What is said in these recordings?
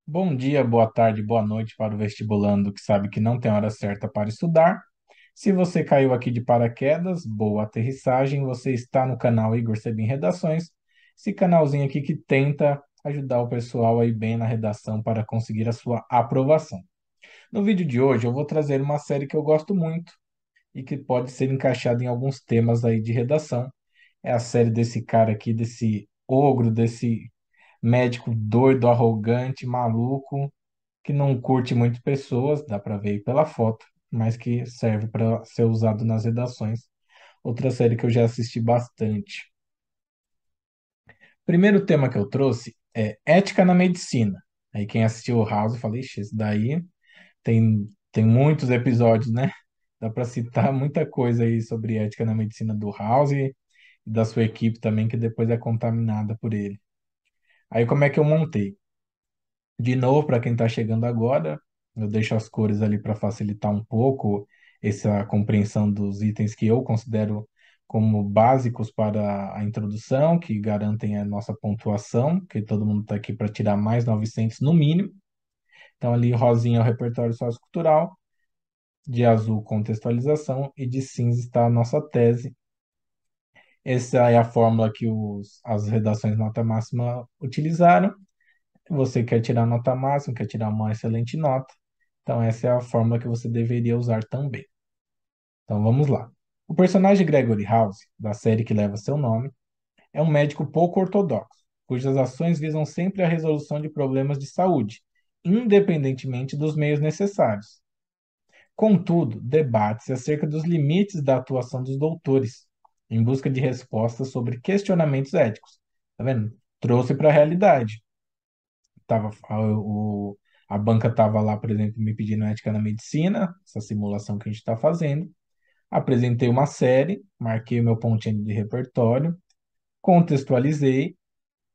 Bom dia, boa tarde, boa noite para o vestibulando que sabe que não tem hora certa para estudar. Se você caiu aqui de paraquedas, boa aterrissagem. Você está no canal Igor Sebin Redações, esse canalzinho aqui que tenta ajudar o pessoal aí bem na redação para conseguir a sua aprovação. No vídeo de hoje eu vou trazer uma série que eu gosto muito e que pode ser encaixada em alguns temas aí de redação. É a série desse cara aqui, desse ogro, desse médico doido, arrogante, maluco que não curte muito pessoas, dá para ver aí pela foto, mas que serve para ser usado nas redações. Outra série que eu já assisti bastante. Primeiro tema que eu trouxe é Ética na Medicina. Aí quem assistiu o House, eu falei, ixi, esse daí tem muitos episódios, né? Dá para citar muita coisa aí sobre ética na medicina do House e da sua equipe também, que depois é contaminada por ele. Aí como é que eu montei? De novo, para quem está chegando agora, eu deixo as cores ali para facilitar um pouco essa compreensão dos itens que eu considero como básicos para a introdução, que garantem a nossa pontuação, que todo mundo está aqui para tirar mais 900 no mínimo. Então, ali, rosinha é o repertório sociocultural, de azul, contextualização, e de cinza está a nossa tese. Essa é a fórmula que as redações nota máxima utilizaram. Você quer tirar nota máxima, quer tirar uma excelente nota. Então, essa é a fórmula que você deveria usar também. Então, vamos lá. O personagem Gregory House, da série que leva seu nome, é um médico pouco ortodoxo, cujas ações visam sempre a resolução de problemas de saúde, independentemente dos meios necessários. Contudo, debate-se acerca dos limites da atuação dos doutores, em busca de respostas sobre questionamentos éticos. Tá vendo? Trouxe para a realidade. Tava, a banca estava lá, por exemplo, me pedindo ética na medicina, essa simulação que a gente está fazendo. Apresentei uma série, marquei o meu pontinho de repertório, contextualizei,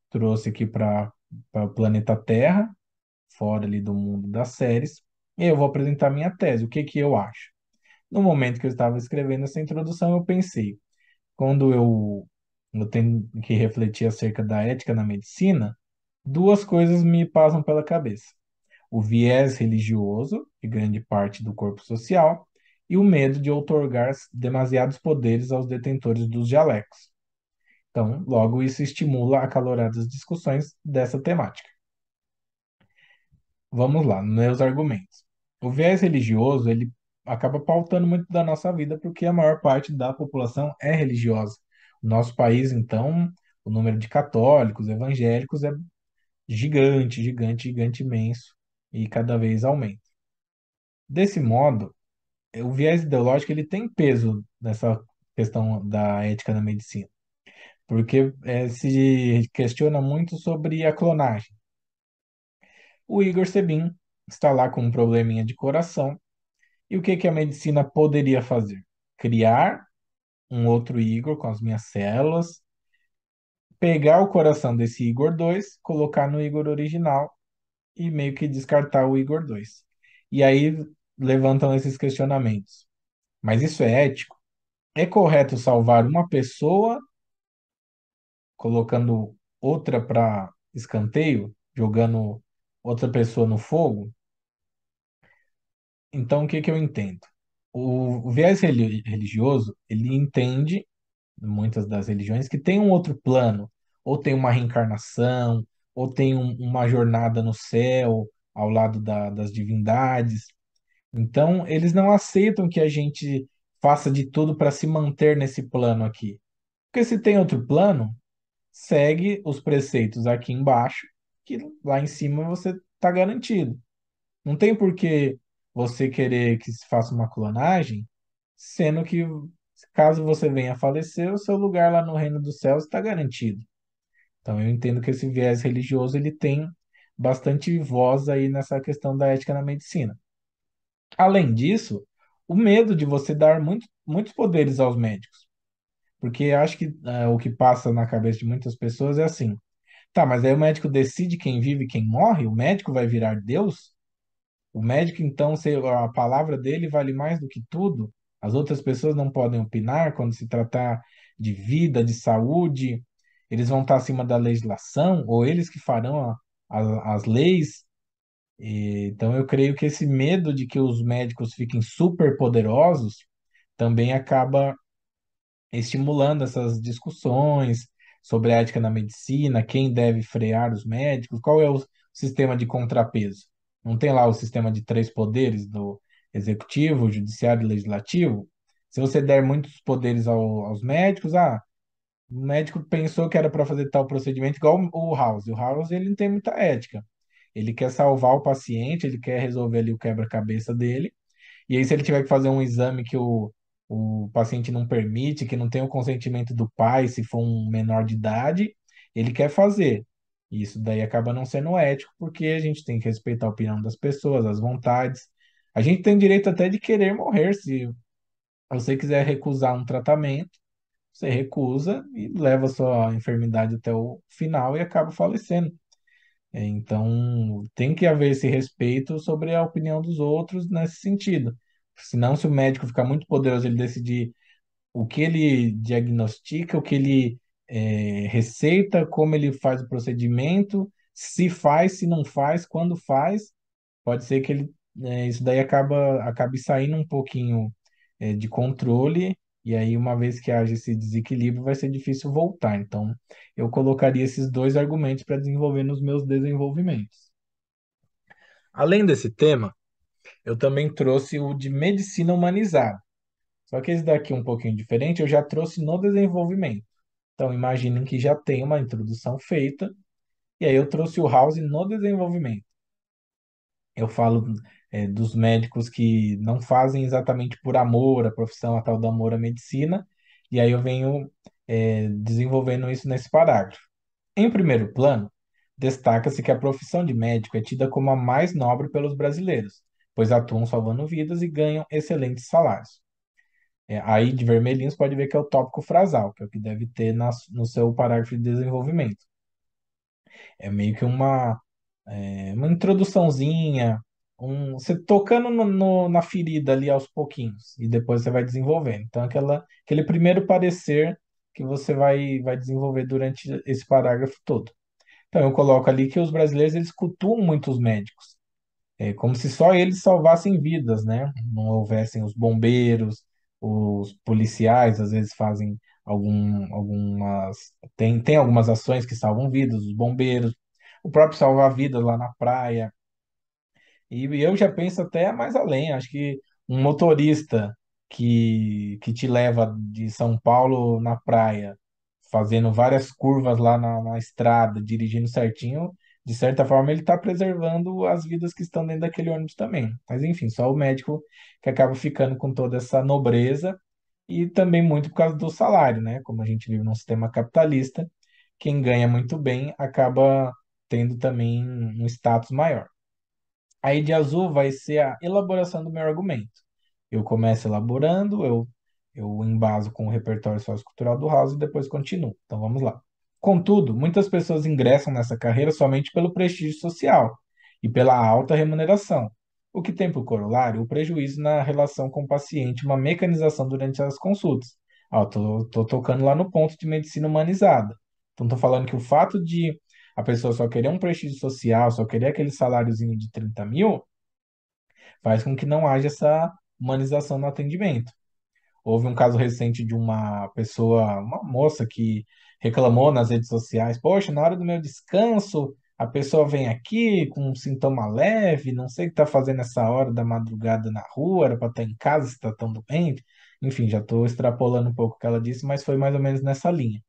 trouxe aqui para o planeta Terra, fora ali do mundo das séries, e eu vou apresentar minha tese, o que que eu acho. No momento que eu estava escrevendo essa introdução, eu pensei, quando eu tenho que refletir acerca da ética na medicina, duas coisas me passam pela cabeça: o viés religioso de grande parte do corpo social e o medo de outorgar demasiados poderes aos detentores dos jalecos. Então, logo, isso estimula acaloradas discussões dessa temática. Vamos lá, meus argumentos. O viés religioso, ele acaba pautando muito da nossa vida porque a maior parte da população é religiosa. O nosso país, então, o número de católicos, evangélicos é gigante, gigante, gigante, imenso e cada vez aumenta. Desse modo, o viés ideológico ele tem peso nessa questão da ética na medicina, porque se questiona muito sobre a clonagem. O Igor Sebin está lá com um probleminha de coração, e o que que a medicina poderia fazer? Criar um outro Igor com as minhas células, pegar o coração desse Igor 2, colocar no Igor original e meio que descartar o Igor 2. E aí levantam esses questionamentos. Mas isso é ético? É correto salvar uma pessoa colocando outra para escanteio, jogando outra pessoa no fogo? Então, o que que eu entendo? O viés religioso, ele entende, muitas das religiões, que tem um outro plano, ou tem uma reencarnação, ou tem uma jornada no céu, ao lado das divindades. Então, eles não aceitam que a gente faça de tudo para se manter nesse plano aqui. Porque se tem outro plano, segue os preceitos aqui embaixo, que lá em cima você está garantido. Não tem por que você querer que se faça uma clonagem, sendo que caso você venha a falecer, o seu lugar lá no reino dos céus está garantido. Então eu entendo que esse viés religioso ele tem bastante voz aí nessa questão da ética na medicina. Além disso, o medo de você dar muitos poderes aos médicos, porque acho que o que passa na cabeça de muitas pessoas é assim: tá, mas aí o médico decide quem vive e quem morre? O médico vai virar Deus? O médico, então, se a palavra dele vale mais do que tudo, as outras pessoas não podem opinar quando se tratar de vida, de saúde, eles vão estar acima da legislação, ou eles que farão as leis. Então eu creio que esse medo de que os médicos fiquem super poderosos também acaba estimulando essas discussões sobre a ética na medicina, quem deve frear os médicos, qual é o sistema de contrapeso. Não tem lá o sistema de três poderes do executivo, judiciário e legislativo? Se você der muitos poderes aos médicos, o médico pensou que era para fazer tal procedimento, igual o House. O House, ele não tem muita ética. Ele quer salvar o paciente, ele quer resolver ali o quebra-cabeça dele, e aí, se ele tiver que fazer um exame que o paciente não permite, que não tem o consentimento do pai, se for um menor de idade, ele quer fazer. Isso daí acaba não sendo ético, porque a gente tem que respeitar a opinião das pessoas, as vontades. A gente tem direito até de querer morrer. Se você quiser recusar um tratamento, você recusa e leva a sua enfermidade até o final e acaba falecendo. Então, tem que haver esse respeito sobre a opinião dos outros nesse sentido. Senão, se o médico ficar muito poderoso, ele decidir o que ele diagnostica, o que ele receita, como ele faz o procedimento, se faz, se não faz, quando faz, pode ser que ele, isso daí acabe saindo um pouquinho, de controle, e aí, uma vez que haja esse desequilíbrio, vai ser difícil voltar. Então, eu colocaria esses dois argumentos para desenvolver nos meus desenvolvimentos. Além desse tema, eu também trouxe o de medicina humanizada. Só que esse daqui é um pouquinho diferente, eu já trouxe no desenvolvimento. Então, imaginem que já tem uma introdução feita, e aí eu trouxe o House no desenvolvimento. Eu falo, dos médicos que não fazem exatamente por amor a profissão, a tal do amor à medicina, e aí eu venho, desenvolvendo isso nesse parágrafo. Em primeiro plano, destaca-se que a profissão de médico é tida como a mais nobre pelos brasileiros, pois atuam salvando vidas e ganham excelentes salários. Aí, de vermelhinho, você pode ver que é o tópico frasal, que é o que deve ter no seu parágrafo de desenvolvimento. É meio que uma introduçãozinha, você tocando na ferida ali aos pouquinhos, e depois você vai desenvolvendo. Então, aquele primeiro parecer que você vai desenvolver durante esse parágrafo todo. Então, eu coloco ali que os brasileiros eles cultuam muito os médicos. É como se só eles salvassem vidas, né? Não houvessem os bombeiros, os policiais, às vezes fazem algumas. Tem algumas ações que salvam vidas, os bombeiros, o próprio salvar-vidas lá na praia. E eu já penso até mais além. Acho que um motorista que te leva de São Paulo na praia, fazendo várias curvas lá na estrada, dirigindo certinho, de certa forma ele está preservando as vidas que estão dentro daquele ônibus também. Mas enfim, só o médico que acaba ficando com toda essa nobreza e também muito por causa do salário, né? Como a gente vive num sistema capitalista, quem ganha muito bem acaba tendo também um status maior. Aí de azul vai ser a elaboração do meu argumento. Eu começo elaborando, eu embaso com o repertório sociocultural do House e depois continuo. Então vamos lá. Contudo, muitas pessoas ingressam nessa carreira somente pelo prestígio social e pela alta remuneração, o que tem por corolário o prejuízo na relação com o paciente, uma mecanização durante as consultas. Tô tocando lá no ponto de medicina humanizada. Então, tô falando que o fato de a pessoa só querer um prestígio social, só querer aquele saláriozinho de 30 mil, faz com que não haja essa humanização no atendimento. Houve um caso recente de uma pessoa, uma moça que reclamou nas redes sociais: Poxa, na hora do meu descanso, a pessoa vem aqui com um sintoma leve, não sei o que está fazendo essa hora da madrugada na rua, era para estar em casa se está tão doente. Enfim, já estou extrapolando um pouco o que ela disse, mas foi mais ou menos nessa linha.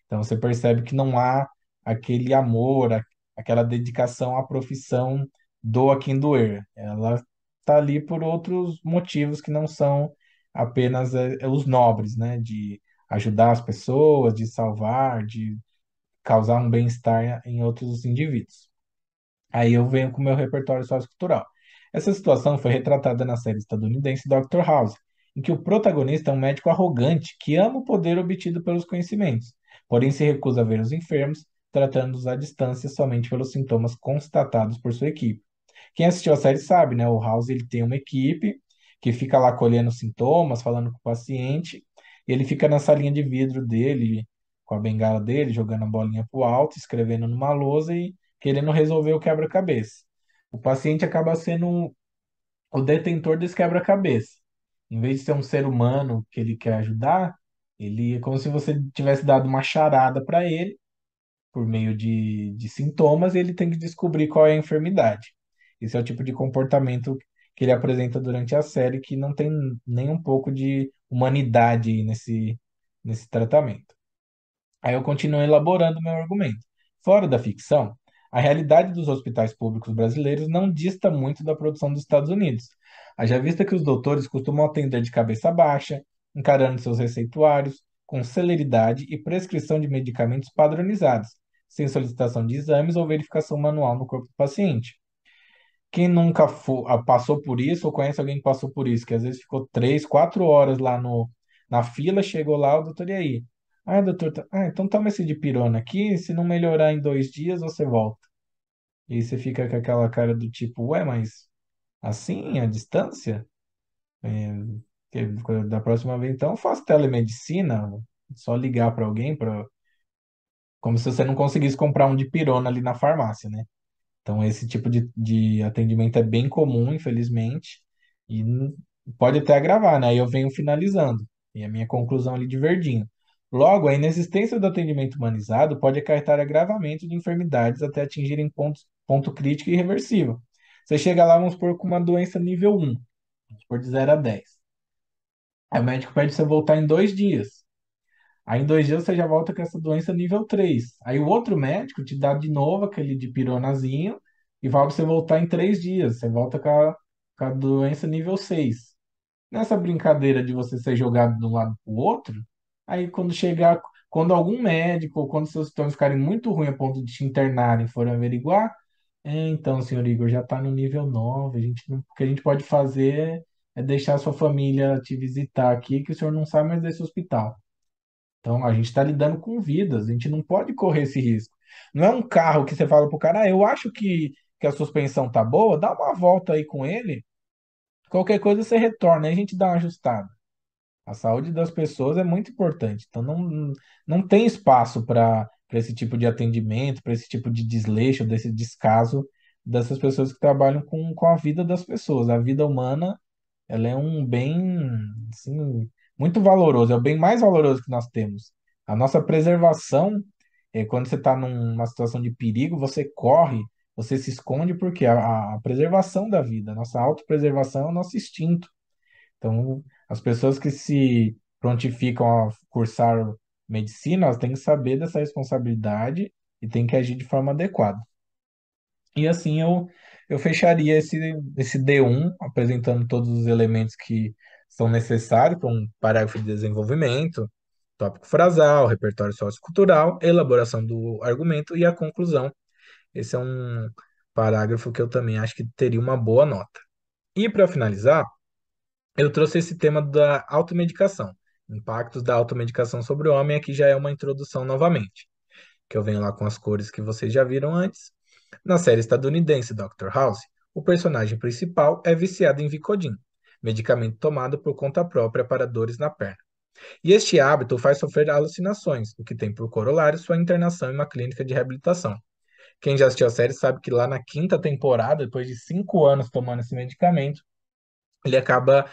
Então você percebe que não há aquele amor, aquela dedicação à profissão do a quem doer. Ela está ali por outros motivos que não são apenas os nobres, né? De ajudar as pessoas, de salvar, de causar um bem-estar em outros indivíduos. Aí eu venho com o meu repertório sociocultural. Essa situação foi retratada na série estadunidense Dr. House, em que o protagonista é um médico arrogante que ama o poder obtido pelos conhecimentos, porém se recusa a ver os enfermos, tratando-os à distância somente pelos sintomas constatados por sua equipe. Quem assistiu a série sabe, né? O House ele tem uma equipe que fica lá colhendo sintomas, falando com o paciente, e ele fica na salinha de vidro dele, com a bengala dele, jogando a bolinha pro alto, escrevendo numa lousa e querendo resolver o quebra-cabeça. o paciente acaba sendo o detentor desse quebra-cabeça. Em vez de ser um ser humano que ele quer ajudar, ele é como se você tivesse dado uma charada para ele, por meio de sintomas, e ele tem que descobrir qual é a enfermidade. Esse é o tipo de comportamento que ele apresenta durante a série, que não tem nem um pouco de humanidade aí nesse tratamento. Aí eu continuo elaborando meu argumento. Fora da ficção, a realidade dos hospitais públicos brasileiros não dista muito da produção dos Estados Unidos. Haja vista que os doutores costumam atender de cabeça baixa, encarando seus receituários, com celeridade e prescrição de medicamentos padronizados, sem solicitação de exames ou verificação manual no corpo do paciente. Quem nunca passou por isso, ou conhece alguém que passou por isso, que às vezes ficou 3, 4 horas lá na fila, chegou lá, o doutor, e aí? Ah, doutor, então toma esse dipirona aqui, se não melhorar em 2 dias, você volta. E aí você fica com aquela cara do tipo, ué, mas assim, a distância? É, da próxima vez, então, eu faço telemedicina, só ligar para alguém, como se você não conseguisse comprar um dipirona ali na farmácia, né? Então, esse tipo de atendimento é bem comum, infelizmente, e pode até agravar, né? Aí eu venho finalizando, e a minha conclusão ali de verdinho. Logo, a inexistência do atendimento humanizado pode acarretar agravamento de enfermidades até atingirem ponto crítico e irreversível. Você chega lá, vamos supor, com uma doença nível 1, vamos supor de 0 a 10. Aí o médico pede você voltar em 2 dias. Aí em 2 dias você já volta com essa doença nível 3. Aí o outro médico te dá de novo aquele dipironazinho e vai pra você voltar em 3 dias. Você volta com a doença nível 6. Nessa brincadeira de você ser jogado de um lado para o outro, aí quando algum médico ou quando seus sintomas ficarem muito ruins a ponto de te internarem e forem averiguar, então, senhor Igor, já está no nível 9. O que a gente pode fazer é deixar a sua família te visitar aqui, que o senhor não sai mais desse hospital. Então, a gente está lidando com vidas, a gente não pode correr esse risco. Não é um carro que você fala pro cara, eu acho que a suspensão tá boa, dá uma volta aí com ele, qualquer coisa você retorna, aí a gente dá uma ajustada. A saúde das pessoas é muito importante, então não tem espaço para esse tipo de atendimento, para esse tipo de desleixo, desse descaso dessas pessoas que trabalham com a vida das pessoas. A vida humana, ela é um bem, assim, muito valoroso, é o bem mais valoroso que nós temos. A nossa preservação, quando você está numa situação de perigo, você corre, você se esconde, porque a preservação da vida, a nossa autopreservação é o nosso instinto. Então, as pessoas que se prontificam a cursar medicina, elas têm que saber dessa responsabilidade e têm que agir de forma adequada. E assim eu fecharia esse D1, apresentando todos os elementos que são necessários para um parágrafo de desenvolvimento, tópico frasal, repertório sociocultural, elaboração do argumento e a conclusão. Esse é um parágrafo que eu também acho que teria uma boa nota. E para finalizar, eu trouxe esse tema da automedicação, impactos da automedicação sobre o homem, aqui já é uma introdução novamente, que eu venho lá com as cores que vocês já viram antes. Na série estadunidense Dr. House, o personagem principal é viciado em Vicodin, medicamento tomado por conta própria para dores na perna. E este hábito faz sofrer alucinações, o que tem por corolário sua internação em uma clínica de reabilitação. Quem já assistiu a série sabe que lá na quinta temporada, depois de 5 anos tomando esse medicamento, ele acaba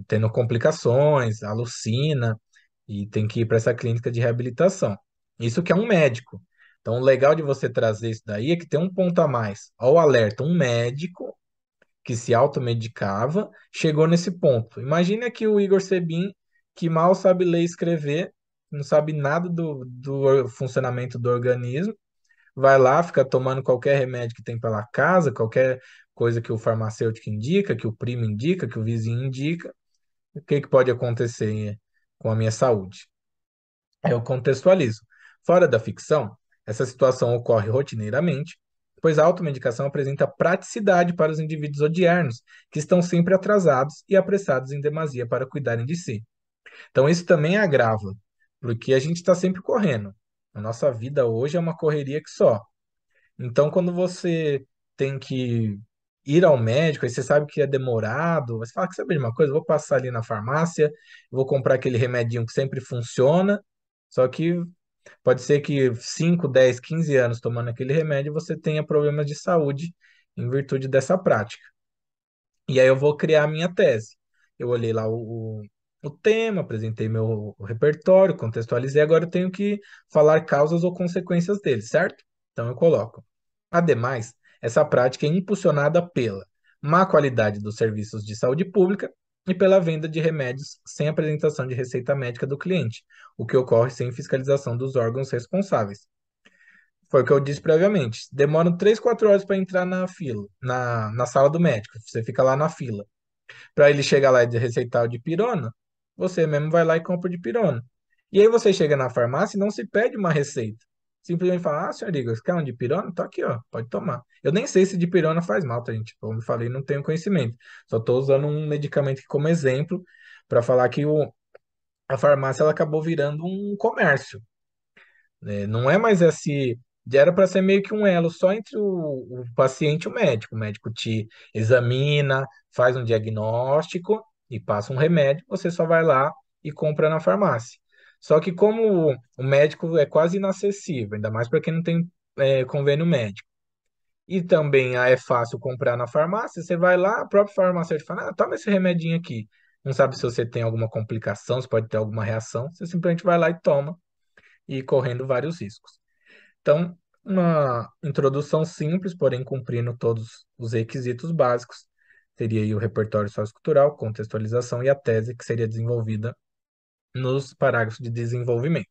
tendo complicações, alucina e tem que ir para essa clínica de reabilitação. Isso que é um médico. Então, o legal de você trazer isso daí é que tem um ponto a mais. Ao alerta, um médico que se automedicava chegou nesse ponto. Imagine aqui o Igor Sebin, que mal sabe ler e escrever, não sabe nada do funcionamento do organismo, vai lá, fica tomando qualquer remédio que tem pela casa, qualquer coisa que o farmacêutico indica, que o primo indica, que o vizinho indica. O que que pode acontecer com a minha saúde? Eu contextualizo. Fora da ficção, essa situação ocorre rotineiramente, pois a automedicação apresenta praticidade para os indivíduos odiernos, que estão sempre atrasados e apressados em demasia para cuidarem de si. Então, isso também agrava, porque a gente está sempre correndo. A nossa vida hoje é uma correria que só. Então, quando você tem que ir ao médico, aí você sabe que é demorado, você fala que sabe de uma coisa, eu vou passar ali na farmácia, vou comprar aquele remedinho que sempre funciona, só que Pode ser que 5, 10, 15 anos tomando aquele remédio você tenha problemas de saúde em virtude dessa prática. E aí eu vou criar a minha tese. Eu olhei lá o tema, apresentei meu repertório, contextualizei, agora eu tenho que falar causas ou consequências dele, certo? Então eu coloco. Ademais, essa prática é impulsionada pela má qualidade dos serviços de saúde pública e pela venda de remédios sem apresentação de receita médica do cliente, o que ocorre sem fiscalização dos órgãos responsáveis. Foi o que eu disse previamente. Demoram 3, 4 horas para entrar na fila, na sala do médico. Você fica lá na fila para ele chegar lá e receitar o de pirona, você mesmo vai lá e compra o de pirona. E aí você chega na farmácia e não se pede uma receita. Simplesmente fala, senhor Igor, você quer um de pirona? Tá aqui, ó, pode tomar. Eu nem sei se de pirona faz mal, tá, gente? Como eu falei, não tenho conhecimento. Só estou usando um medicamento aqui como exemplo para falar que a farmácia ela acabou virando um comércio, né? Não é mais esse. Já era para ser meio que um elo só entre o paciente e o médico. O médico te examina, faz um diagnóstico e passa um remédio, você só vai lá e compra na farmácia. Só que como o médico é quase inacessível, ainda mais para quem não tem convênio médico, e também é fácil comprar na farmácia, você vai lá, a própria farmacêutica fala, toma esse remedinho aqui. Não sabe se você tem alguma complicação, se pode ter alguma reação, você simplesmente vai lá e toma, e correndo vários riscos. Então, uma introdução simples, porém cumprindo todos os requisitos básicos, teria aí o repertório sociocultural, contextualização e a tese que seria desenvolvida nos parágrafos de desenvolvimento.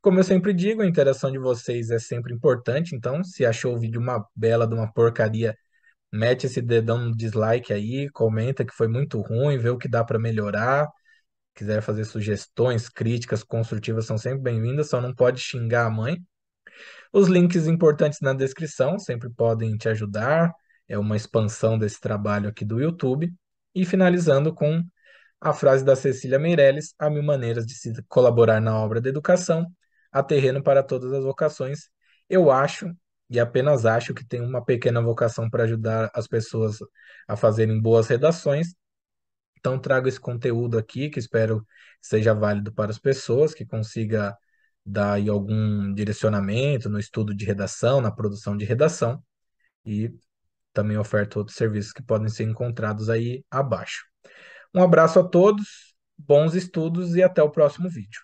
Como eu sempre digo, a interação de vocês é sempre importante, então, se achou o vídeo uma bela de uma porcaria, mete esse dedão no dislike aí, comenta que foi muito ruim, vê o que dá para melhorar. Quiser fazer sugestões, críticas construtivas são sempre bem-vindas, só não pode xingar a mãe. Os links importantes na descrição sempre podem te ajudar. É uma expansão desse trabalho aqui do YouTube. E finalizando com a frase da Cecília Meirelles: há mil maneiras de se colaborar na obra da educação, há terreno para todas as vocações. Eu acho, e apenas acho, que tem uma pequena vocação para ajudar as pessoas a fazerem boas redações. Então, trago esse conteúdo aqui, que espero seja válido para as pessoas, que consiga dar aí algum direcionamento no estudo de redação, na produção de redação, e também oferto outros serviços que podem ser encontrados aí abaixo. Um abraço a todos, bons estudos e até o próximo vídeo.